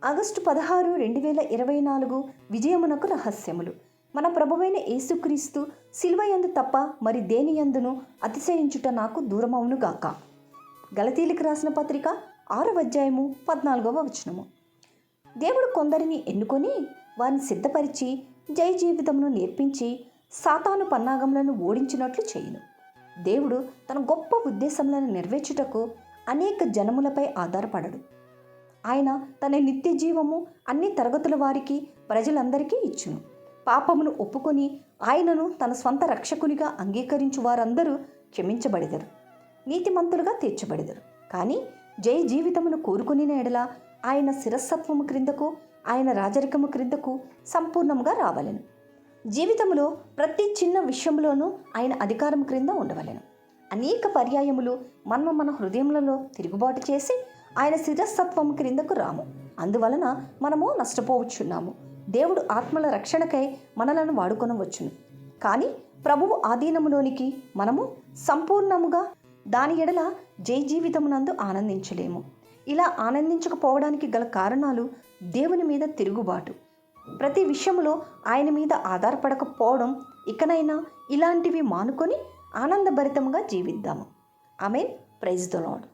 August 16, 2024 విజయమునకు రహస్యములు. మన ప్రభువైన యేసుక్రీస్తు సిలువయందు తప్ప మరి దేని యందును అతిశయించుట నాకు దూరమవునుగాక. గలతీలకు రాసిన పత్రిక 6వ అధ్యాయము 14వ వచనము. దేవుడు కొందరిని ఎన్నుకొని వారిని సిద్ధపరిచి జయ జీవితమును నేర్పించి సాతాను పన్నాగములను ఓడించినట్లు చేయును. దేవుడు తన గొప్ప ఉద్దేశములను నెరవేర్చుటకు అనేక జనములపై ఆధారపడడు. ఆయన తన నిత్య జీవము అన్ని తరగతుల వారికి ప్రజలందరికీ ఇచ్చును. పాపమును ఒప్పుకొని ఆయనను తన స్వంత రక్షకునిగా అంగీకరించు వారందరూ క్షమించబడెదరు, నీతిమంతులుగా తీర్చబడెదరు. కానీ జయ జీవితమును కోరుకుని ఎడల ఆయన శిరస్సత్వము క్రిందకు, ఆయన రాజరికము క్రిందకు సంపూర్ణంగా రావలెను. జీవితంలో ప్రతి చిన్న విషయంలోనూ ఆయన అధికారం క్రింద ఉండవలెను. అనేక పర్యాయములు మనము మన హృదయములలో తిరుగుబాటు చేసి ఆయన శిరస్సత్వము క్రిందకు రాము. అందువలన మనము నష్టపోవచ్చున్నాము. దేవుడు ఆత్మల రక్షణకై మనలను వాడుకొనవచ్చును. కానీ ప్రభువు ఆధీనములోనికి మనము సంపూర్ణముగా దాని ఎడల జయ జీవితమునందు ఆనందించలేము. ఇలా ఆనందించకపోవడానికి గల కారణాలు దేవుని మీద తిరుగుబాటు, ప్రతి విషయంలో ఆయన మీద ఆధారపడకపోవడం. ఇకనైనా ఇలాంటివి మానుకొని ఆనందభరితంగా జీవిద్దాము. ఆమేన్. Praise the lord.